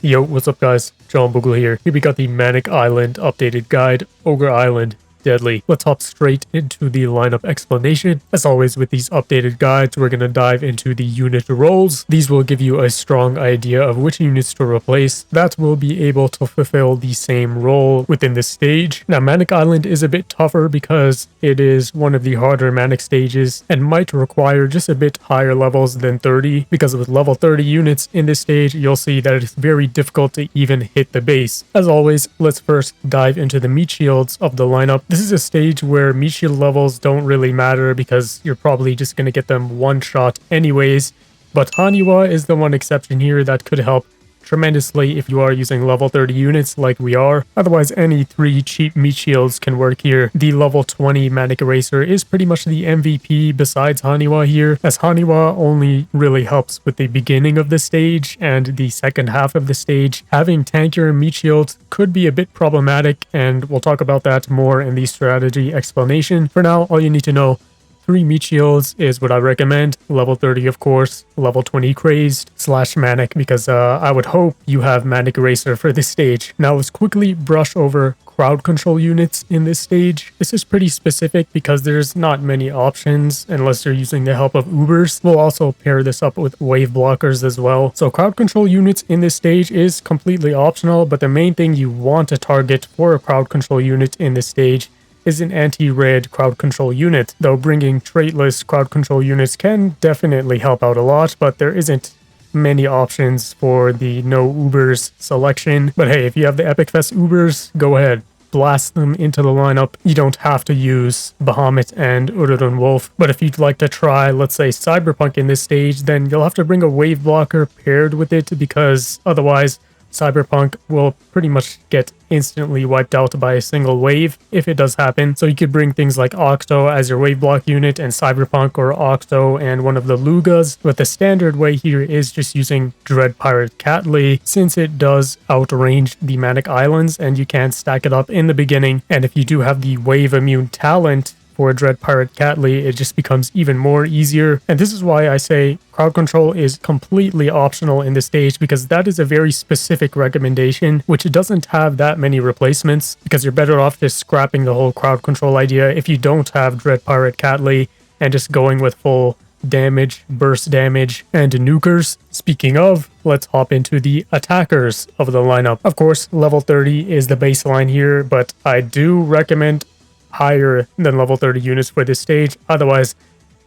Yo, what's up guys? John Boogle here. Here we got the Manic Island updated guide, Ogre Island, Deadly. Let's hop straight into the lineup explanation. As always with these updated guides, we're going to dive into the unit roles. These will give you a strong idea of which units to replace that will be able to fulfill the same role within this stage. Now Manic Island is a bit tougher because it is one of the harder Manic stages and might require just a bit higher levels than 30, because with level 30 units in this stage, you'll see that it's very difficult to even hit the base. As always, let's first dive into the meat shields of the lineup. This is a stage where meat shield levels don't really matter because you're probably just going to get them one shot anyways, but Haniwa is the one exception here that could help tremendously if you are using level 30 units like we are. Otherwise, any 3 cheap meat shields can work here. The level 20 Manic Eraser is pretty much the MVP besides Haniwa here, as Haniwa only really helps with the beginning of the stage and the second half of the stage. Having tankier meat shields could be a bit problematic, and we'll talk about that more in the strategy explanation. For now, all you need to know: 3 meat shields is what I recommend. Level 30, of course. Level 20 Crazed / Manic, because I would hope you have Manic Eraser for this stage. Now let's quickly brush over crowd control units in this stage. This is pretty specific because there's not many options unless you're using the help of Ubers. We'll also pair this up with wave blockers as well. So crowd control units in this stage is completely optional, but the main thing you want to target for a crowd control unit in this stage is an anti-red crowd control unit, though bringing traitless crowd control units can definitely help out a lot, but there isn't many options for the no Ubers selection. But hey, if you have the Epic Fest Ubers, go ahead, blast them into the lineup. You don't have to use Bahamut and Ururun Wolf, but if you'd like to try, let's say, Cyberpunk in this stage, then you'll have to bring a wave blocker paired with it, because otherwise Cyberpunk will pretty much get instantly wiped out by a single wave if it does happen. So you could bring things like Octo as your wave block unit and Cyberpunk, or Octo and one of the Lugas. But the standard way here is just using Dread Pirate Catley, since it does outrange the Manic Islands and you can stack it up in the beginning. And if you do have the wave immune talent for Dread Pirate Catley, it just becomes even more easier. And this is why I say crowd control is completely optional in this stage, because that is a very specific recommendation which doesn't have that many replacements, because you're better off just scrapping the whole crowd control idea if you don't have Dread Pirate Catley and just going with full damage, burst damage, and nukers. Speaking of, let's hop into the attackers of the lineup. Of course, level 30 is the baseline here, but I do recommend higher than level 30 units for this stage. Otherwise,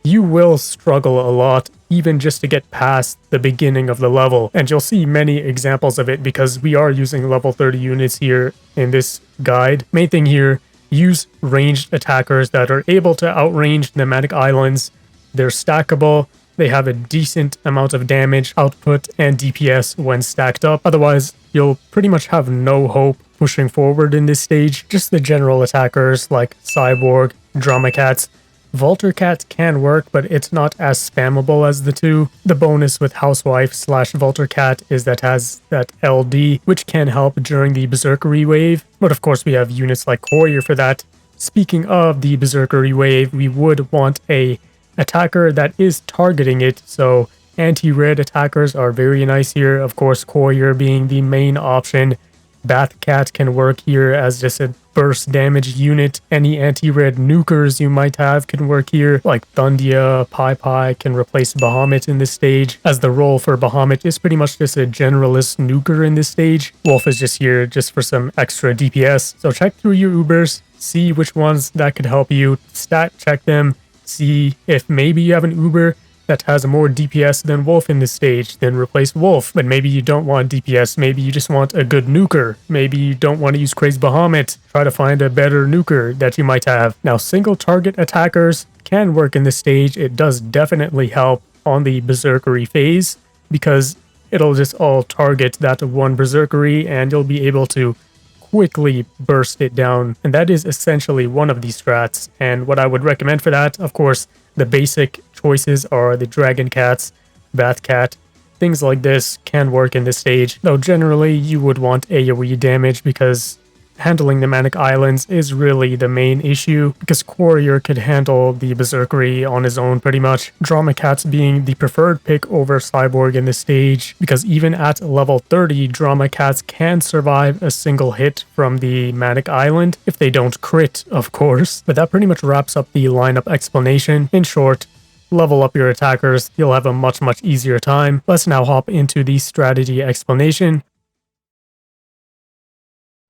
you will struggle a lot even just to get past the beginning of the level. And you'll see many examples of it because we are using level 30 units here in this guide. Main thing here, use ranged attackers that are able to outrange the Manic Islands. They're stackable. They have a decent amount of damage, output, and DPS when stacked up. Otherwise, you'll pretty much have no hope pushing forward in this stage. Just the general attackers like Cyborg, Drama Cats. Volter Cat can work, but it's not as spammable as the two. The bonus with Housewife / Volter Cat is that has that LD, which can help during the Berserkery wave. But of course, we have units like Courier for that. Speaking of the Berserkery wave, we would want a attacker that is targeting it, so anti-red attackers are very nice here. Of course, Courier being the main option. Batcat can work here as just a burst damage unit. Any anti-red nukers you might have can work here, like Thundia, Pai can replace Bahamut in this stage, as the role for Bahamut is pretty much just a generalist nuker in this stage. Wolf is just here just for some extra DPS. So check through your Ubers, see which ones that could help you, stat check them, see if maybe you have an Uber that has more DPS than Wolf in this stage, then replace Wolf. But maybe you don't want DPS, maybe you just want a good nuker. Maybe you don't want to use Crazed Bahamut, try to find a better nuker that you might have. Now, single target attackers can work in this stage. It does definitely help on the Berserkery phase, because it'll just all target that one Berserkery and you'll be able to quickly burst it down. And that is essentially one of these strats. And what I would recommend for that, of course, the basic choices are the Dragon Cats, Batcat. Things like this can work in this stage, though generally you would want AoE damage because handling the Manic Islands is really the main issue, because Courier could handle the Berserkery on his own pretty much. Drama Cats being the preferred pick over Cyborg in this stage, because even at level 30, Drama Cats can survive a single hit from the Manic Island, if they don't crit, of course. But that pretty much wraps up the lineup explanation. In short, level up your attackers, you'll have a much easier time. Let's now hop into the strategy explanation.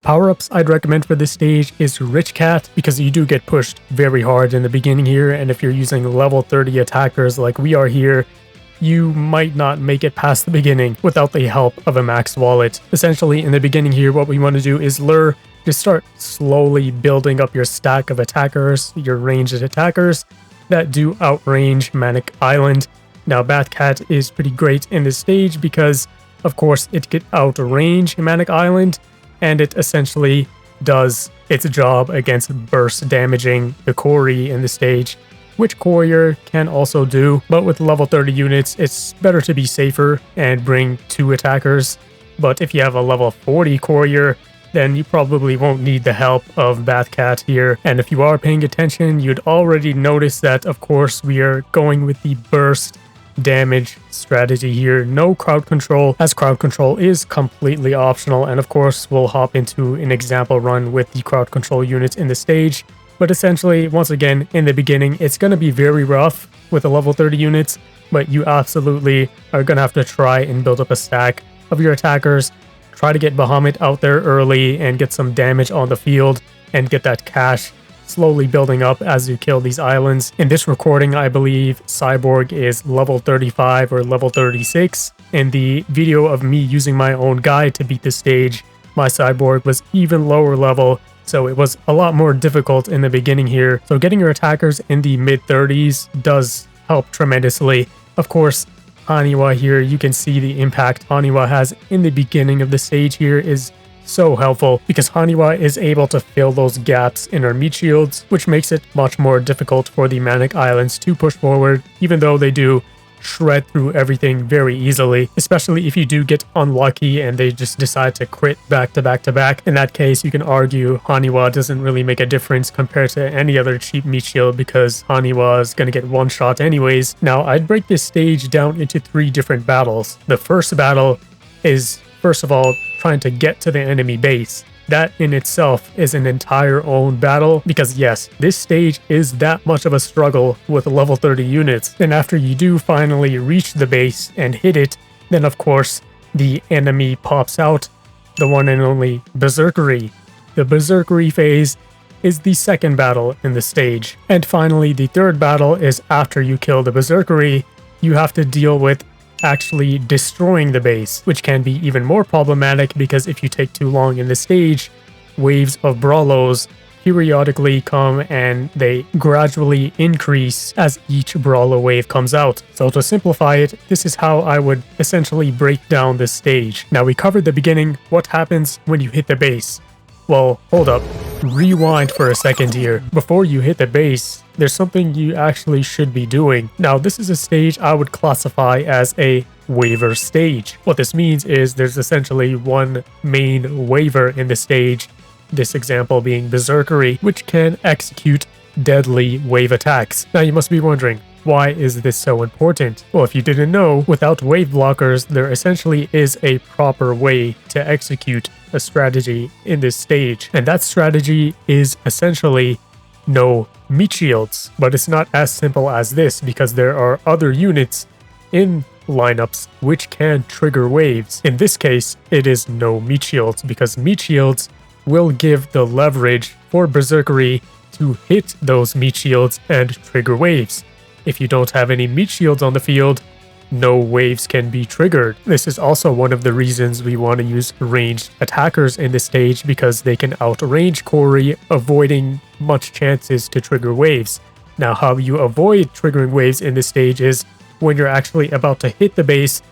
Power-ups I'd recommend for this stage is Rich Cat, because you do get pushed very hard in the beginning here, and if you're using level 30 attackers like we are here, you might not make it past the beginning without the help of a max wallet. Essentially, in the beginning here, what we want to do is lure, just start slowly building up your stack of attackers, your ranged attackers, that do outrange Manic Island. Now, Batcat is pretty great in this stage because, of course, it can outrange Manic Island, and it essentially does its job against burst damaging the Courier in the stage, which Courier can also do. But with level 30 units, it's better to be safer and bring 2 attackers. But if you have a level 40 Courier, then you probably won't need the help of Batcat here. And if you are paying attention, you'd already notice that, of course, we are going with the burst damage strategy here. No crowd control, as crowd control is completely optional, and of course we'll hop into an example run with the crowd control units in the stage. But essentially, once again, in the beginning, it's going to be very rough with the level 30 units, but you absolutely are going to have to try and build up a stack of your attackers. Try to get Bahamut out there early and get some damage on the field and get that cash slowly building up as you kill these islands. In this recording, I believe Cyborg is level 35 or level 36. In the video of me using my own guide to beat the stage, my Cyborg was even lower level, so it was a lot more difficult in the beginning here. So getting your attackers in the mid-30s does help tremendously. Of course, Haniwa here, you can see the impact Haniwa has in the beginning of the stage here is so helpful, because Haniwa is able to fill those gaps in our meat shields, which makes it much more difficult for the Manic Islands to push forward, even though they do shred through everything very easily, especially if you do get unlucky and they just decide to crit back to back to back. In that case, you can argue Haniwa doesn't really make a difference compared to any other cheap meat shield, because Haniwa is going to get one shot anyways. Now, I'd break this stage down into 3 different battles. The first battle is, first of all, trying to get to the enemy base. That in itself is an entire own battle, because yes, this stage is that much of a struggle with level 30 units. Then after you do finally reach the base and hit it, then of course the enemy pops out, the one and only Berserkery. The Berserkery phase is the second battle in the stage. And finally, the third battle is after you kill the Berserkery, you have to deal with actually destroying the base, which can be even more problematic, because if you take too long in the stage, waves of Brawlos periodically come and they gradually increase as each Brawlo wave comes out. So to simplify it, this is how I would essentially break down this stage. Now, we covered the beginning, what happens when you hit the base. Well, hold up. Rewind for a second here. Before you hit the base, there's something you actually should be doing. Now, this is a stage I would classify as a waiver stage. What this means is there's essentially one main waiver in the stage, this example being Berserkery, which can execute deadly wave attacks. Now, you must be wondering, why is this so important? Well, if you didn't know, without wave blockers, there essentially is a proper way to execute a strategy in this stage. And that strategy is essentially no meat shields. But it's not as simple as this, because there are other units in lineups which can trigger waves. In this case, it is no meat shields, because meat shields will give the leverage for Berserkery to hit those meat shields and trigger waves. If you don't have any meat shields on the field, no waves can be triggered. This is also one of the reasons we want to use ranged attackers in this stage, because they can outrange Courier, avoiding much chances to trigger waves. Now, how you avoid triggering waves in this stage is when you're actually about to hit the base,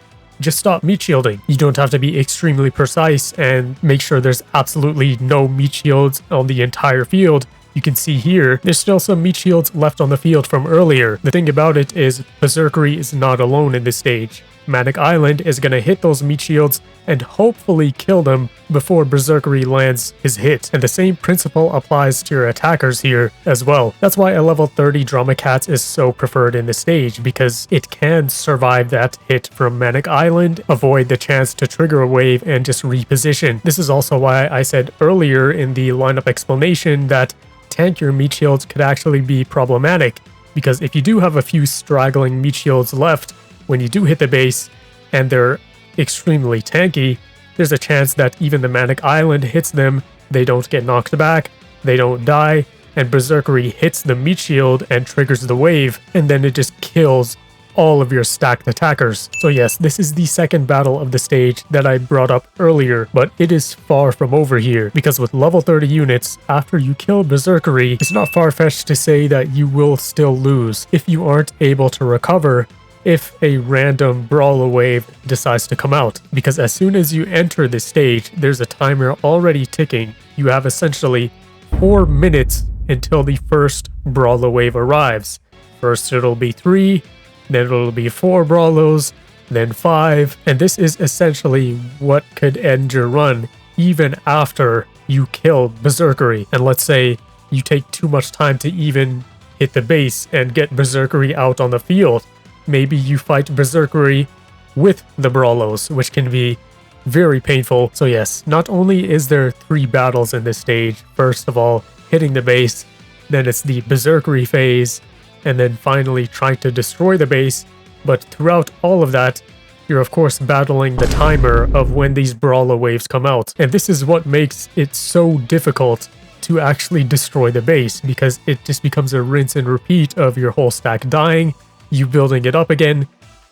just stop meat shielding. You don't have to be extremely precise and make sure there's absolutely no meat shields on the entire field. You can see here, there's still some meat shields left on the field from earlier. The thing about it is, Berserkery is not alone in this stage. Manic Island is going to hit those meat shields and hopefully kill them before Berserkery lands his hit. And the same principle applies to your attackers here as well. That's why a level 30 Drama Cat is so preferred in this stage, because it can survive that hit from Manic Island, avoid the chance to trigger a wave, and just reposition. This is also why I said earlier in the lineup explanation that tank your meat shields could actually be problematic, because if you do have a few straggling meat shields left when you do hit the base and they're extremely tanky, there's a chance that even the Manic Island hits them, they don't get knocked back, they don't die, and Berserkery hits the meat shield and triggers the wave, and then it just kills all of your stacked attackers. So yes, this is the second battle of the stage that I brought up earlier, but it is far from over here, because with level 30 units, after you kill Berserkery, it's not far-fetched to say that you will still lose if you aren't able to recover if a random brawler wave decides to come out. Because as soon as you enter this stage, there's a timer already ticking. You have essentially 4 minutes until the first brawler wave arrives. First it'll be 3, then it'll be 4 brawlos, then 5, and this is essentially what could end your run even after you kill Berserkery. And let's say you take too much time to even hit the base and get Berserkery out on the field. Maybe you fight Berserkery with the brawlos, which can be very painful. So yes, not only is there 3 battles in this stage, first of all, hitting the base, then it's the Berserkery phase, and then finally trying to destroy the base, but throughout all of that, you're of course battling the timer of when these brawler waves come out. And this is what makes it so difficult to actually destroy the base, because it just becomes a rinse and repeat of your whole stack dying, you building it up again,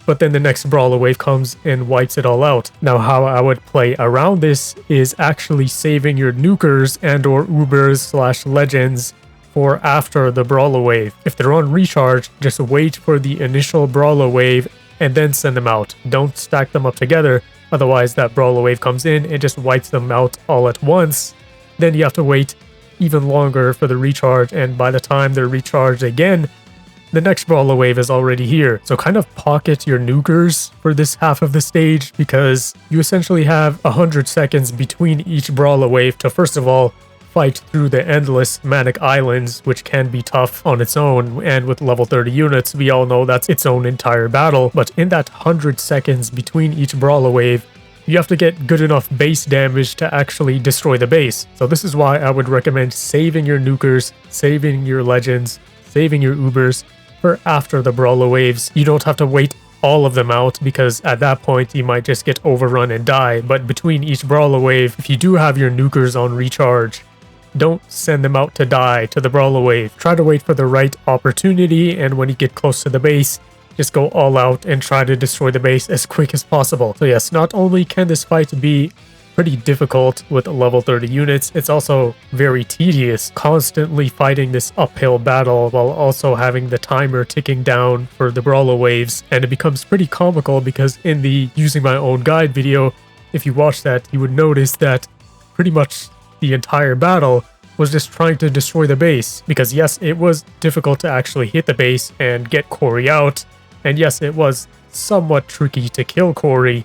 but then the next brawler wave comes and wipes it all out. Now how I would play around this is actually saving your nukers and or ubers / legends for after the brawler wave. If they're on recharge, just wait for the initial brawler wave and then send them out. Don't stack them up together, otherwise that brawler wave comes in and just wipes them out all at once. Then you have to wait even longer for the recharge, and by the time they're recharged again, the next brawler wave is already here. So kind of pocket your nukers for this half of the stage, because you essentially have 100 seconds between each brawler wave to first of all fight through the endless Manic Islands, which can be tough on its own, and with level 30 units, we all know that's its own entire battle. But in that 100 seconds between each brawler wave, you have to get good enough base damage to actually destroy the base. So this is why I would recommend saving your nukers, saving your legends, saving your ubers for after the brawler waves. You don't have to wait all of them out, because at that point you might just get overrun and die. But between each brawler wave, if you do have your nukers on recharge, don't send them out to die to the brawler wave. Try to wait for the right opportunity, and when you get close to the base, just go all out and try to destroy the base as quick as possible. So yes, not only can this fight be pretty difficult with level 30 units, it's also very tedious, constantly fighting this uphill battle while also having the timer ticking down for the brawler waves. And it becomes pretty comical, because in the using my own guide video, if you watch that, you would notice that pretty much the entire battle was just trying to destroy the base. Because yes, it was difficult to actually hit the base and get Cory out, and yes, it was somewhat tricky to kill Cory,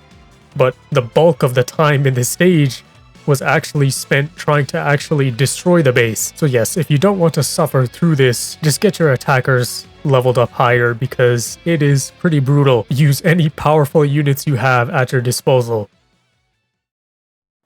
but the bulk of the time in this stage was actually spent trying to actually destroy the base. So yes, if you don't want to suffer through this, just get your attackers leveled up higher, because it is pretty brutal. Use any powerful units you have at your disposal.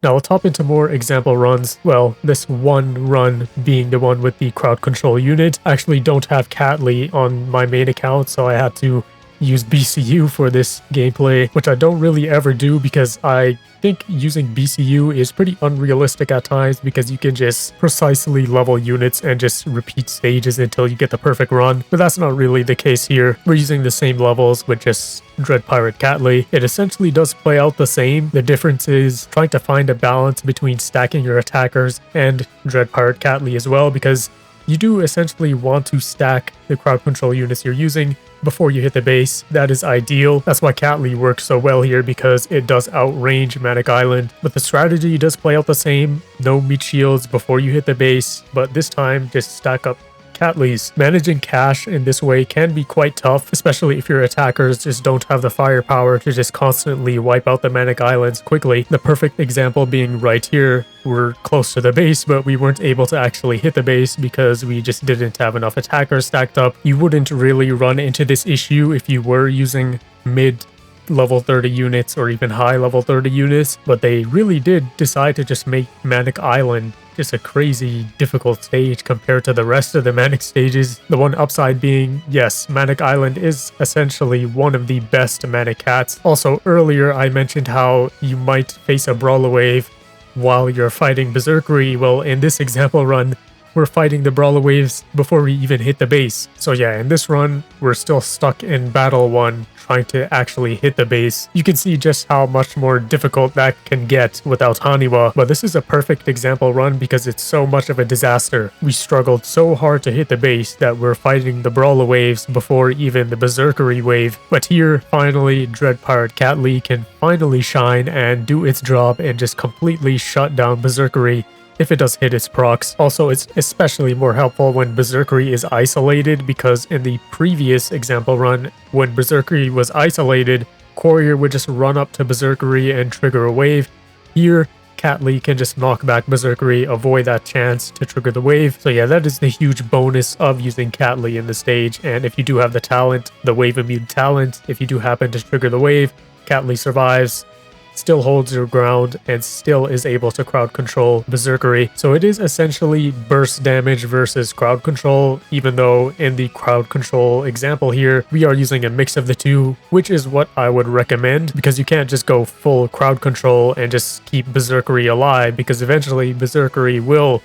Now we'll top into more example runs. Well, this one run being the one with the crowd control unit. I actually don't have Catley on my main account, so I had to use BCU for this gameplay, which I don't really ever do, because I think using BCU is pretty unrealistic at times, because you can just precisely level units and just repeat stages until you get the perfect run. But that's not really the case here. We're using the same levels with just Dread Pirate Catley. It essentially does play out the same. The difference is trying to find a balance between stacking your attackers and Dread Pirate Catley as well, because you do essentially want to stack the crowd control units you're using before you hit the base. That is ideal. That's why Catley works so well here, because it does outrange Manic Island. But the strategy does play out the same. No meat shields before you hit the base, but this time just stack up Catleys. Managing cash in this way can be quite tough, especially if your attackers just don't have the firepower to just constantly wipe out the Manic Islands quickly. The perfect example being right here. We're close to the base, but we weren't able to actually hit the base because we just didn't have enough attackers stacked up. You wouldn't really run into this issue if you were using mid level 30 units or even high level 30 units, but they really did decide to just make Manic Island just a crazy difficult stage compared to the rest of the Manic stages. The one upside being, yes, Manic Island is essentially one of the best Manic Cats. Also, earlier I mentioned how you might face a Brawler Wave while you're fighting Berserkery. Well, in this example run, we're fighting the Brawler Waves before we even hit the base. So yeah, in this run, we're still stuck in Battle 1 trying to actually hit the base. You can see just how much more difficult that can get without Haniwa, but this is a perfect example run because it's so much of a disaster. We struggled so hard to hit the base that we're fighting the Brawler Waves before even the Berserkery wave. But here, finally, Dread Pirate Catley can finally shine and do its job and just completely shut down Berserkery if it does hit its procs. Also, it's especially more helpful when Berserkery is isolated, because in the previous example run, when Berserkery was isolated, Courier would just run up to Berserkery and trigger a wave. Here, Catley can just knock back Berserkery, avoid that chance to trigger the wave. So yeah, that is the huge bonus of using Catley in the stage. And if you do have the talent, the wave immune talent, if you do happen to trigger the wave, Catley survives, still holds your ground, and still is able to crowd control Berserkery. So it is essentially burst damage versus crowd control, even though in the crowd control example here, we are using a mix of the two, which is what I would recommend, because you can't just go full crowd control and just keep Berserkery alive, because eventually Berserkery will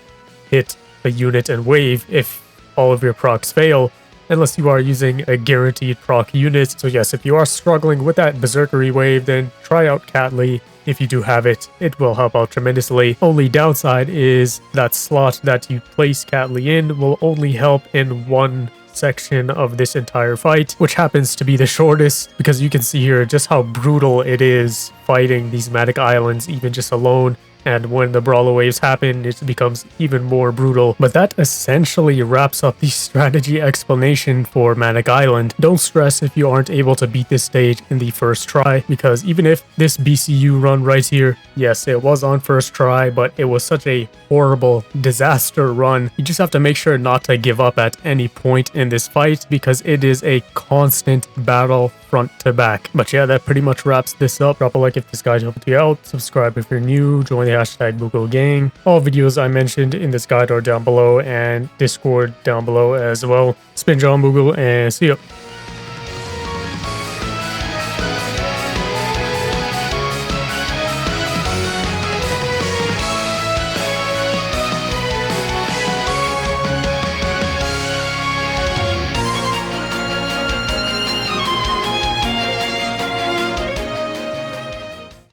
hit a unit and wave if all of your procs fail, unless you are using a guaranteed proc unit. So yes, if you are struggling with that Berserkery wave, then try out Catley. If you do have it, it will help out tremendously. Only downside is that slot that you place Catley in will only help in one section of this entire fight, which happens to be the shortest, because you can see here just how brutal it is fighting these Manic Islands even just alone. And when the Brawler Waves happen, it becomes even more brutal. But that essentially wraps up the strategy explanation for Manic Island. Don't stress if you aren't able to beat this stage in the first try, because even if this BCU run right here, yes, it was on first try, but it was such a horrible disaster run. You just have to make sure not to give up at any point in this fight, because it is a constant battle front to back. But yeah, that pretty much wraps this up. Drop a like if this guide helped you out. Subscribe if you're new. Join the hashtag Boogle gang. All videos I mentioned in this guide are down below, and Discord down below as well. It's been John Boogle, and see ya.